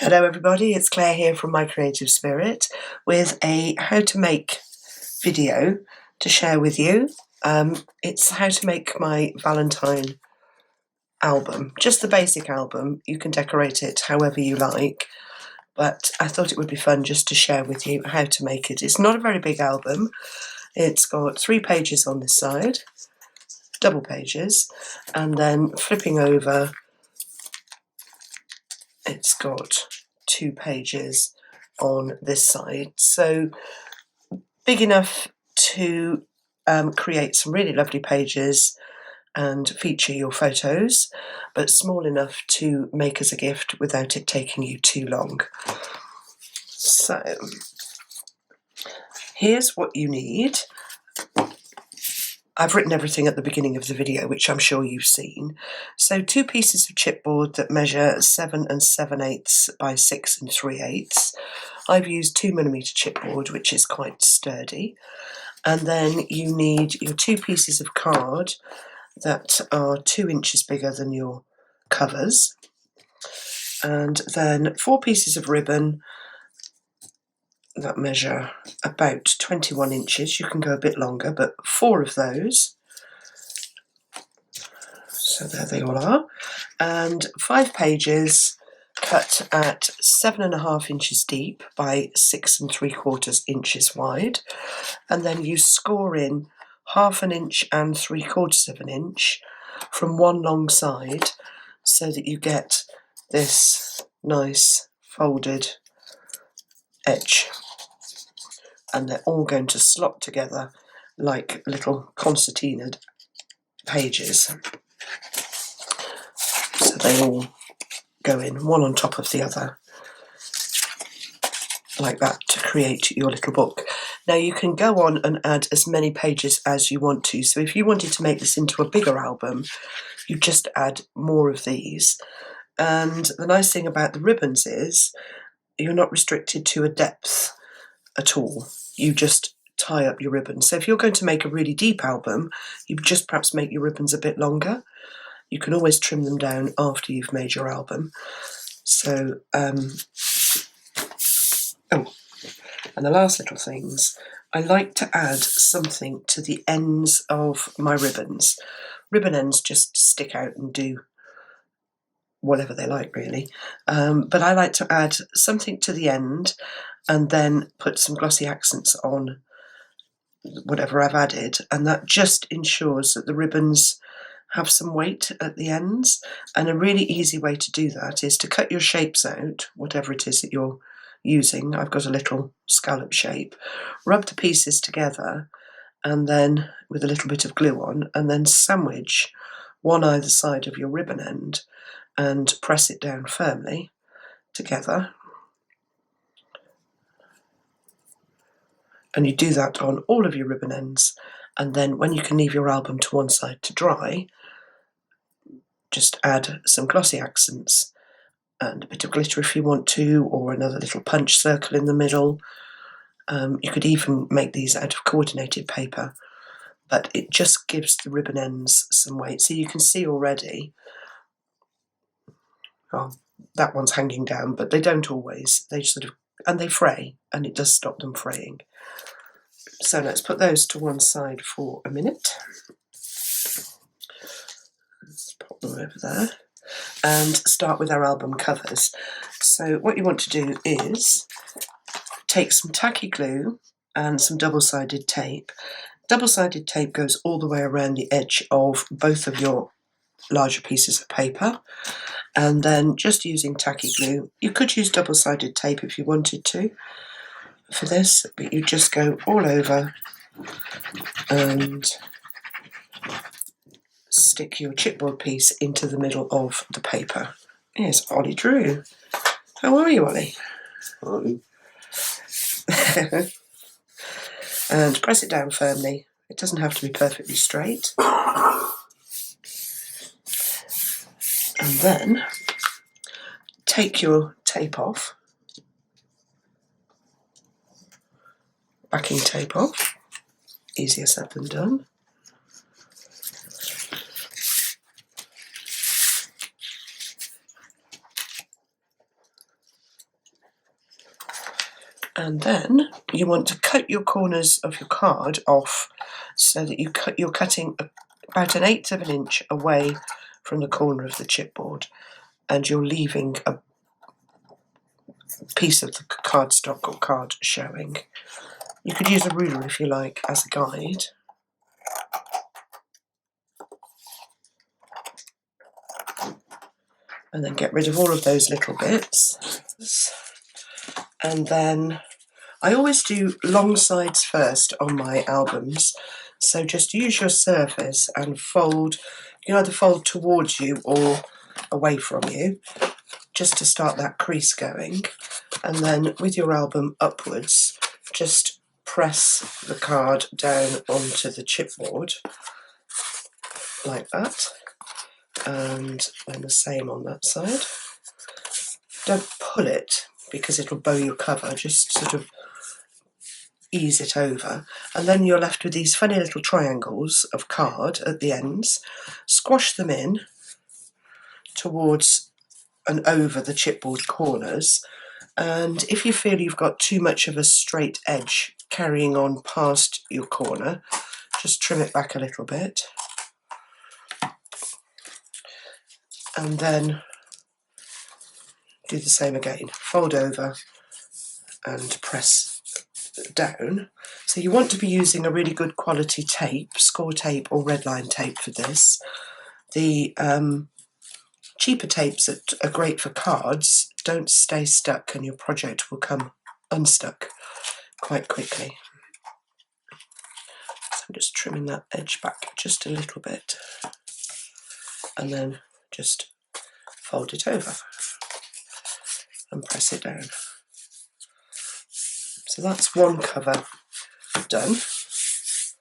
Hello everybody, it's Claire here from My Creative Spirit with a how to make video to share with you. It's how to make my Valentine album, just the basic album. You can decorate it however you like, but I thought it would be fun just to share with you how to make it. It's not a very big album. It's got 3 pages on this side, double pages, and then flipping over it's got 2 pages on this side, so big enough to create some really lovely pages and feature your photos, but small enough to make as a gift without it taking you too long. So here's what you need. I've written everything at the beginning of the video, which I'm sure you've seen. So 2 pieces of chipboard that measure 7 7/8 by 6 3/8. I've used 2mm chipboard, which is quite sturdy. And then you need your 2 pieces of card that are 2 inches bigger than your covers. And then 4 pieces of ribbon that measure about 21 inches. You can go a bit longer, but 4 of those. So there they all are. And 5 pages cut at 7.5 inches deep by 6 3/4 inches wide. And then you score in 1/2 inch and 3/4 inch from one long side so that you get this nice folded edge. And they're all going to slot together like little concertina pages. So they all go in one on top of the other like that to create your little book. Now you can go on and add as many pages as you want to. So if you wanted to make this into a bigger album, you just add more of these. And the nice thing about the ribbons is you're not restricted to a depth at all. You just tie up your ribbons. So if you're going to make a really deep album, you just perhaps make your ribbons a bit longer. You can always trim them down after you've made your album. So, and the last little things, I like to add something to the ends of my ribbons. Ribbon ends just stick out and do whatever they like, really. But I like to add something to the end and then put some glossy accents on whatever I've added, and that just ensures that the ribbons have some weight at the ends. And a really easy way to do that is to cut your shapes out, whatever it is that you're using. I've got a little scallop shape. Rub the pieces together and then with a little bit of glue on, and then sandwich one either side of your ribbon end and press it down firmly together. And you do that on all of your ribbon ends, and then when you can leave your album to one side to dry, just add some glossy accents and a bit of glitter if you want to, or another little punch circle in the middle. You could even make these out of coordinated paper, but it just gives the ribbon ends some weight. So you can see already, oh, that one's hanging down, but they don't always. They sort of, and they fray, and it does stop them fraying. So let's put those to one side for a minute. Let's pop them over there and start with our album covers. So what you want to do is take some tacky glue and some double-sided tape. Double-sided tape goes all the way around the edge of both of your larger pieces of paper, and then just using tacky glue, you could use double-sided tape if you wanted to for this, but you just go all over and stick your chipboard piece into the middle of the paper. Here's Ollie Drew. How are you, Ollie? Hi. And press it down firmly. It doesn't have to be perfectly straight. And then take your tape off, backing tape off, easier said than done. And then you want to cut your corners of your card off so that you're cutting about 1/8 of an inch away from the corner of the chipboard, and you're leaving a piece of the cardstock or card showing. You could use a ruler if you like as a guide. And then get rid of all of those little bits. And then I always do long sides first on my albums. So just use your surface and fold. You can either fold towards you or away from you, just to start that crease going. And then with your album upwards, just press the card down onto the chipboard like that. And then the same on that side. Don't pull it because it'll bow your cover, just sort of ease it over, and then you're left with these funny little triangles of card at the ends. Squash them in towards and over the chipboard corners, and if you feel you've got too much of a straight edge carrying on past your corner, just trim it back a little bit, and then do the same again. Fold over and press down. So you want to be using a really good quality tape, score tape or red line tape for this. The cheaper tapes that are great for cards don't stay stuck and your project will unstuck quite quickly. So I'm just trimming that edge back just a little bit and then just fold it over and press it down. So that's one cover done. It's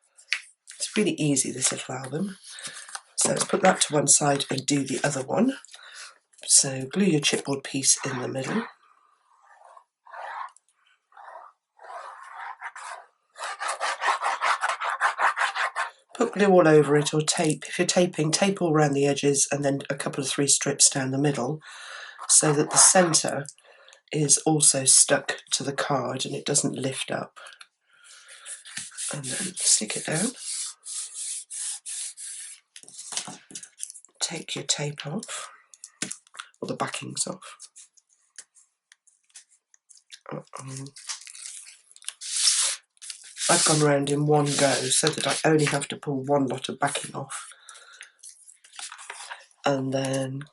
really easy, this little album. So let's put that to one side and do the other one. So glue your chipboard piece in the middle. Put glue all over it, or tape. If you're taping, tape all around the edges and then a couple of 3 strips down the middle so that the centre is also stuck to the card and it doesn't lift up. And then stick it down. Take your tape off, or the backings off. I've gone round in one go so that I only have to pull one lot of backing off. And then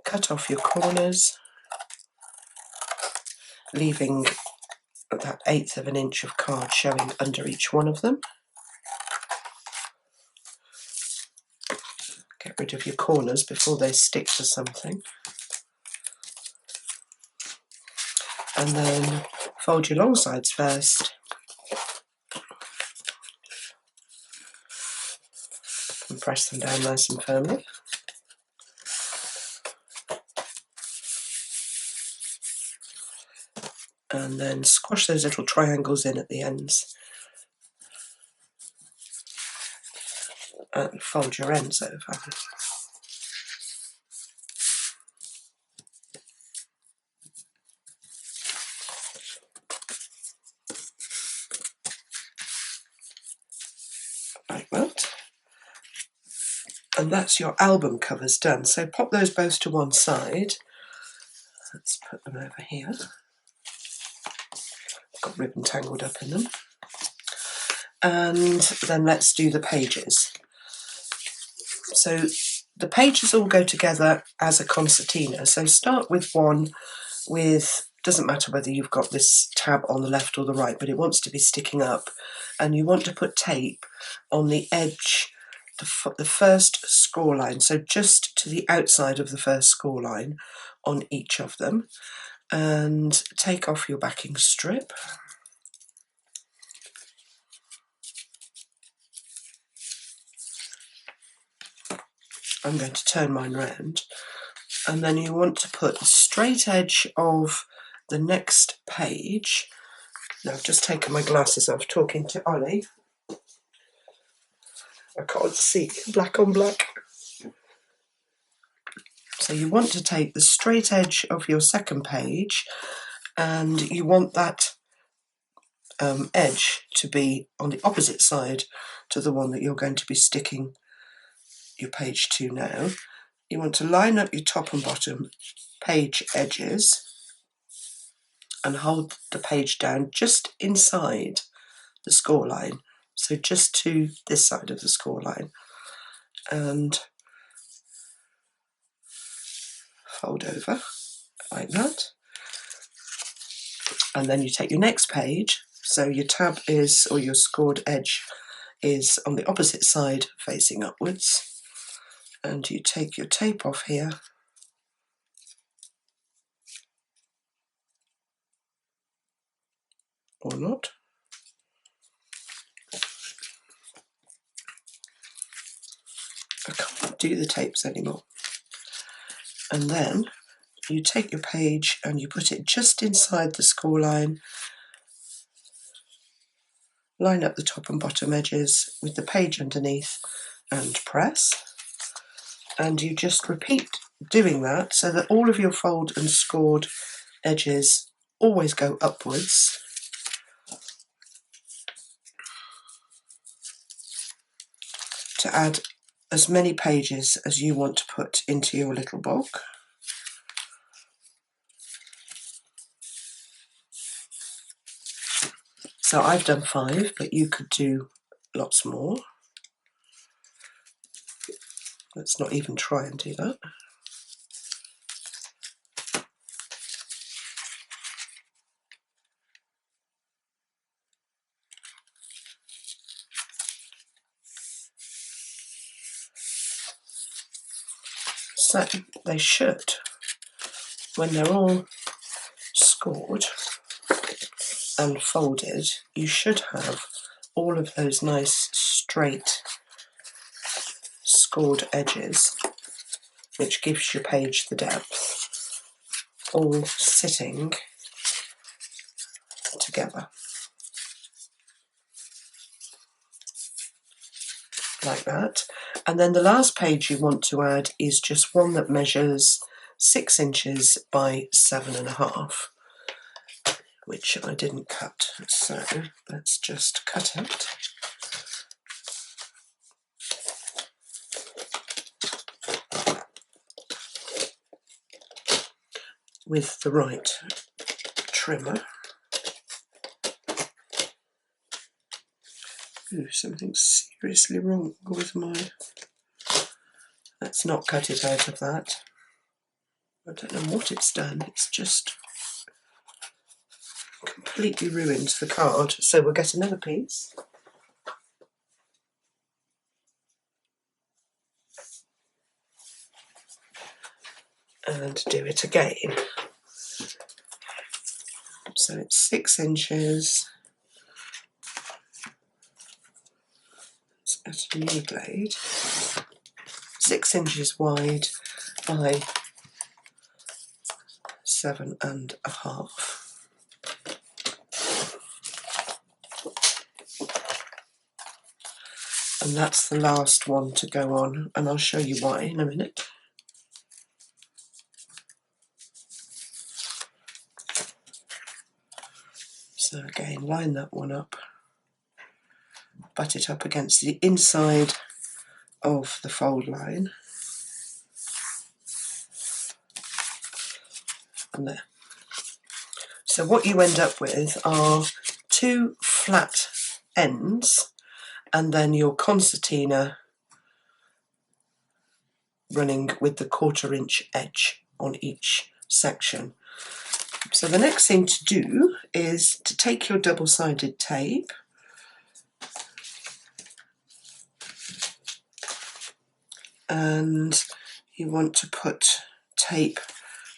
cut off your corners, leaving that 1/8 of an inch of card showing under each one of them. Get rid of your corners before they stick to something. And then fold your long sides first. And press them down nice and firmly. And then squash those little triangles in at the ends. And fold your ends over. Like that. And that's your album covers done. So pop those both to one side. Let's put them over here. Got ribbon tangled up in them. And then let's do the pages. So the pages all go together as a concertina. So start with one with, doesn't matter whether you've got this tab on the left or the right, but it wants to be sticking up. And you want to put tape on the edge, the first score line, so just to the outside of the first score line on each of them. And take off your backing strip. I'm going to turn mine round, and then you want to put the straight edge of the next page. Now I've just taken my glasses off talking to Ollie. I can't see, black on black. So you want to take the straight edge of your second page and you want that edge to be on the opposite side to the one that you're going to be sticking your page to now. You want to line up your top and bottom page edges and hold the page down just inside the score line, so just to this side of the score line, and fold over like that. And then you take your next page, so your tab is, or your scored edge is on the opposite side facing upwards, and you take your tape off here or not. I can't do the tapes anymore. And then you take your page and you put it just inside the score line, line up the top and bottom edges with the page underneath and press. And you just repeat doing that so that all of your fold and scored edges always go upwards. To add as many pages as you want to put into your little book. So I've done 5, but you could do lots more. Let's not even try and do that. So they should, when they're all scored and folded, you should have all of those nice straight scored edges, which gives your page the depth, all sitting together like that. And then the last page you want to add is just one that measures 6 inches by 7.5, which I didn't cut, so let's just cut it. With the right trimmer. Ooh, something's seriously wrong with my... Let's not cut it out of that. I don't know what it's done, it's just completely ruined the card. So we'll get another piece. And do it again. So it's 6 inches. Let's get a new blade. 6 inches wide by 7.5. And that's the last one to go on, and I'll show you why in a minute. So again, line that one up, butt it up against the inside of the fold line, and there. So what you end up with are 2 flat ends, and then your concertina running with the 1/4 inch edge on each section. So the next thing to do is to take your double-sided tape and you want to put tape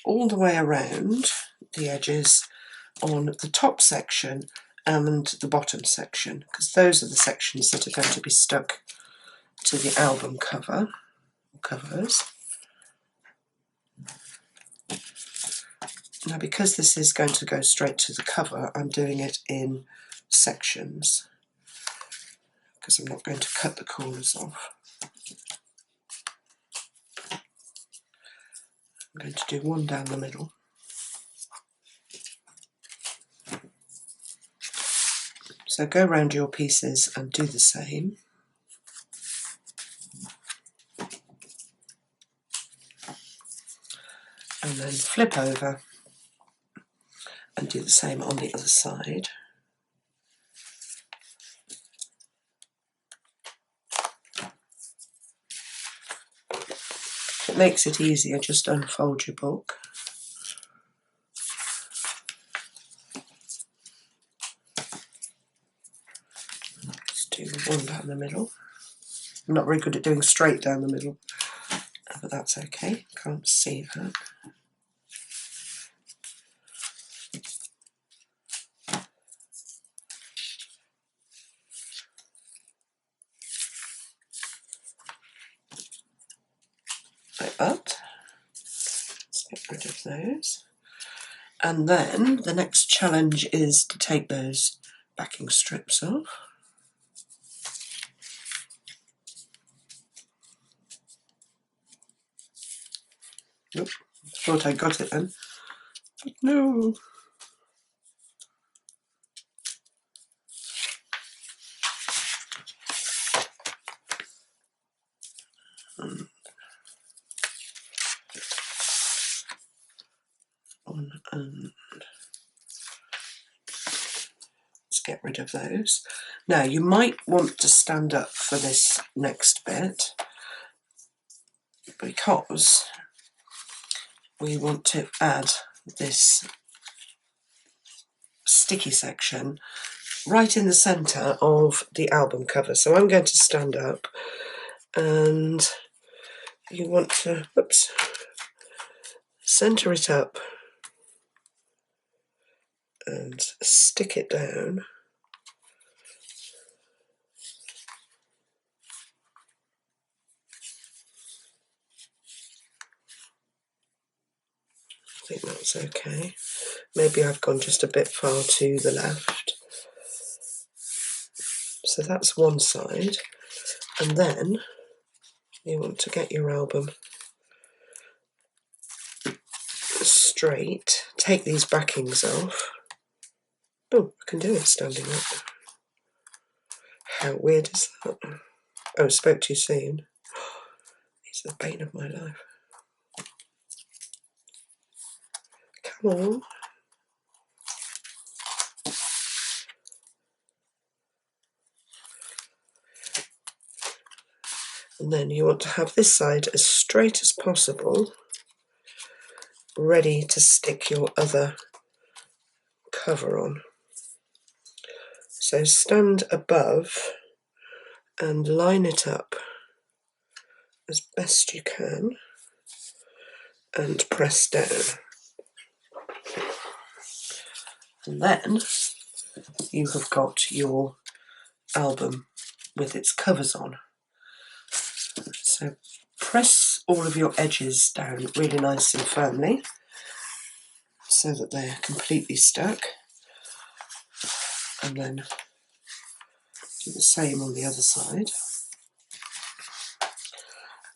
all the way around the edges on the top section and the bottom section, because those are the sections that are going to be stuck to the album cover, covers. Now, because this is going to go straight to the cover, I'm doing it in sections because I'm not going to cut the corners off. I'm going to do one down the middle. So go round your pieces and do the same. And then flip over and do the same on the other side. If it makes it easier, just unfold your book. Let's do one down the middle. I'm not very good at doing straight down the middle, but that's okay, can't see that. Like that. Let's get rid of those. And then the next challenge is to take those backing strips off. Nope, thought I got it then, but no. And let's get rid of those. Now you might want to stand up for this next bit because we want to add this sticky section right in the centre of the album cover. So I'm going to stand up, and you want to, oops, centre it up and stick it down. I think that's okay. Maybe I've gone just a bit far to the left. So that's one side, and then you want to get your album straight, take these backings off. Oh, I can do it standing up. How weird is that? Oh, spoke too soon. These are the bane of my life. Come on. And then you want to have this side as straight as possible, ready to stick your other cover on. So stand above and line it up as best you can and press down. And then you have got your album with its covers on. So press all of your edges down really nice and firmly so that they're completely stuck, and then do the same on the other side.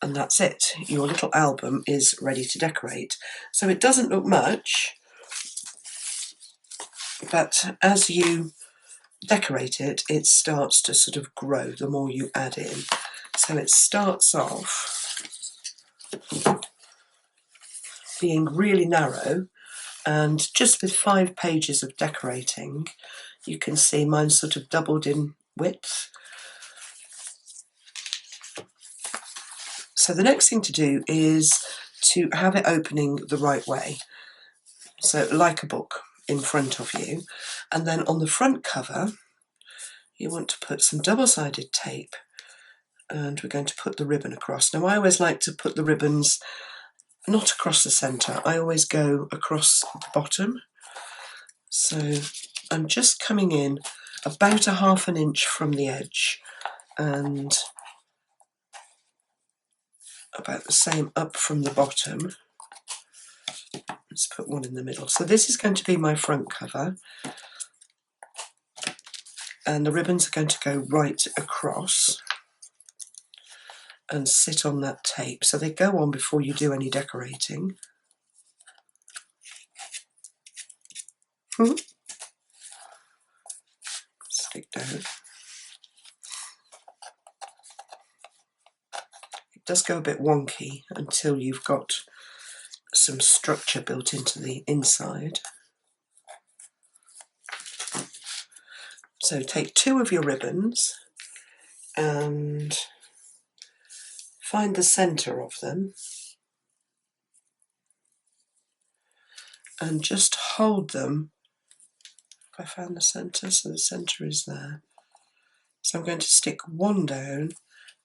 And that's it. Your little album is ready to decorate. So it doesn't look much, but as you decorate it, it starts to sort of grow the more you add in. So it starts off being really narrow, and just with 5 pages of decorating, you can see mine's sort of doubled in width. So the next thing to do is to have it opening the right way. So like a book in front of you. And then on the front cover, you want to put some double-sided tape, and we're going to put the ribbon across. Now I always like to put the ribbons not across the centre, I always go across the bottom. So I'm just coming in about a ½ an inch from the edge, and about the same up from the bottom. Let's put one in the middle. So this is going to be my front cover, and the ribbons are going to go right across and sit on that tape. So they go on before you do any decorating. Stick down. It does go a bit wonky until you've got some structure built into the inside. So take 2 of your ribbons and find the centre of them and just hold them. I found the centre, so the centre is there. So I'm going to stick one down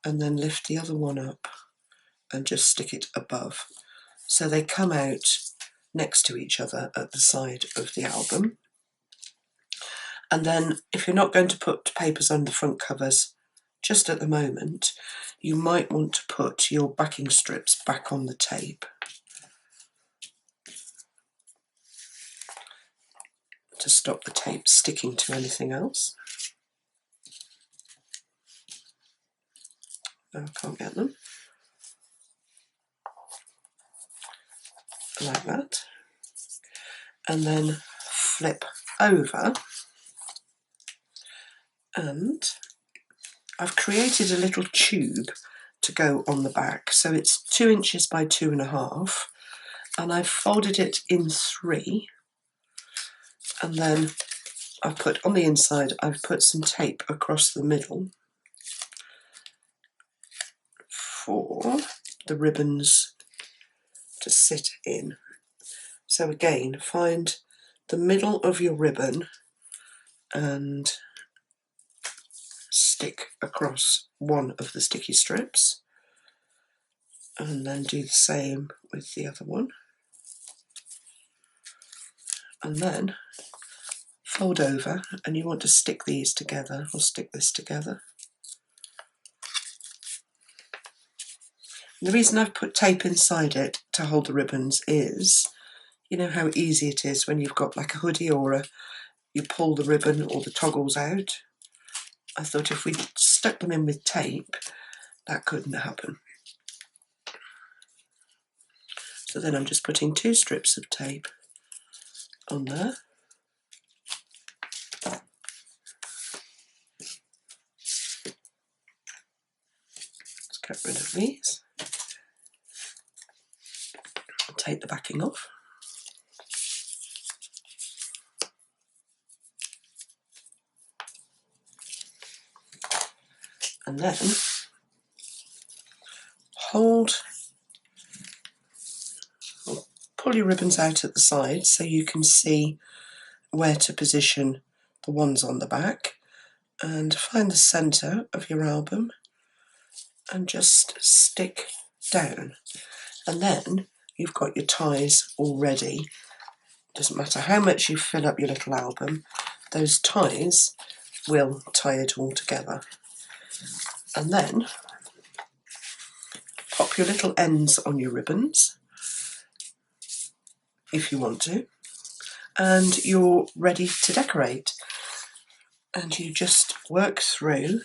and then lift the other one up and just stick it above. So they come out next to each other at the side of the album. And then if you're not going to put papers on the front covers just at the moment, you might want to put your backing strips back on the tape to stop the tape sticking to anything else. I can't get them. Like that. And then flip over, and I've created a little tube to go on the back. So it's 2 inches by 2.5, and I've folded it in 3. And then I've put on the inside, I've put some tape across the middle for the ribbons to sit in. So again, find the middle of your ribbon and stick across one of the sticky strips, and then do the same with the other one, and then fold over, and you want to stick these together, or stick this together. And the reason I've put tape inside it to hold the ribbons is, you know how easy it is when you've got like a hoodie or you pull the ribbon or the toggles out. I thought if we stuck them in with tape, that couldn't happen. So then I'm just putting 2 strips of tape on there. Let's get rid of these. Take the backing off. And then pull your ribbons out at the side so you can see where to position the ones on the back, and find the centre of your album and just stick down. And then you've got your ties all ready. Doesn't matter how much you fill up your little album, those ties will tie it all together. And then pop your little ends on your ribbons if you want to, and you're ready to decorate. And you just work through.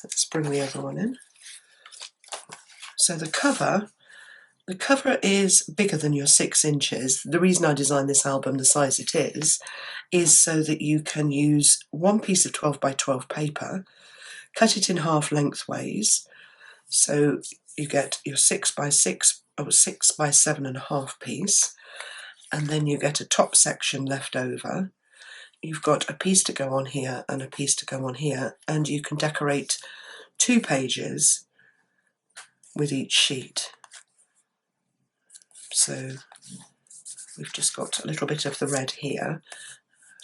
Let's bring the other one in. So the cover is bigger than your 6 inches. The reason I designed this album the size it is so that you can use one piece of 12 by 12 paper, cut it in half lengthways, so you get your 6 by 6 or 6 by 7.5 piece, and then you get a top section left over. You've got a piece to go on here and a piece to go on here, and you can decorate 2 pages with each sheet. So we've just got a little bit of the red here,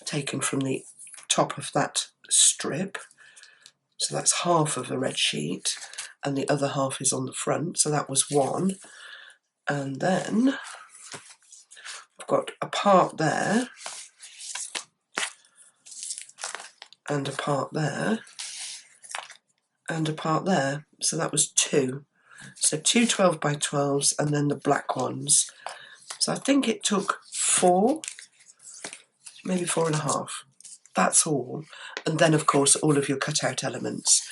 taken from the top of that strip. So that's half of the red sheet, and the other half is on the front. So that was one. And then I've got a part there, and a part there, and a part there. So that was 2. So 2 12 by 12s, and then the black ones. So I think it took 4, maybe 4.5. That's all. And then of course all of your cutout elements.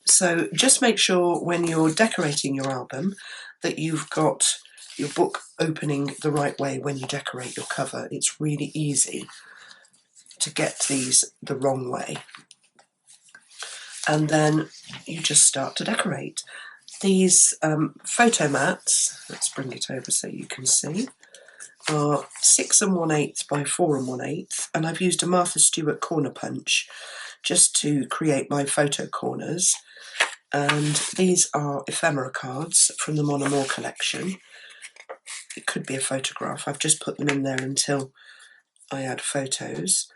So just make sure when you're decorating your album that you've got your book opening the right way when you decorate your cover. It's really easy to get these the wrong way. And then you just start to decorate. These photo mats, let's bring it over so you can see, are 6 1/8 by 4 1/8, and I've used a Martha Stewart corner punch just to create my photo corners. And these are ephemera cards from the Mon Amour collection. It could be a photograph. I've just put them in there until I add photos,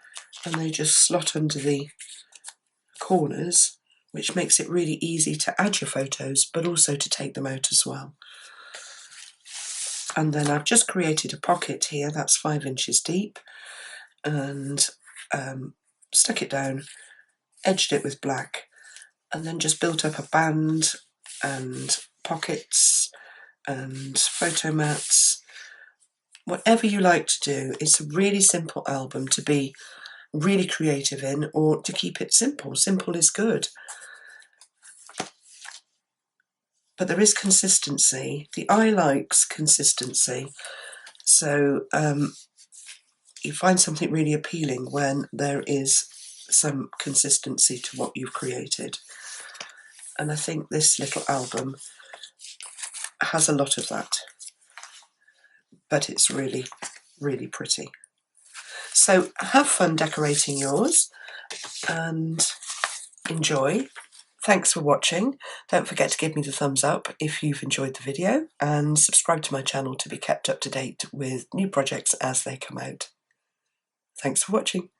and they just slot under the corners, which makes it really easy to add your photos but also to take them out as well. And then I've just created a pocket here that's 5 inches deep, and stuck it down, edged it with black, and then just built up a band and pockets and photo mats. Whatever you like to do. It's a really simple album to be really creative in, or to keep it simple. Simple is good. But there is consistency. The eye likes consistency. So you find something really appealing when there is some consistency to what you've created. And I think this little album has a lot of that. But it's really, really pretty. So have fun decorating yours and enjoy. Thanks for watching. Don't forget to give me the thumbs up if you've enjoyed the video, and subscribe to my channel to be kept up to date with new projects as they come out. Thanks for watching.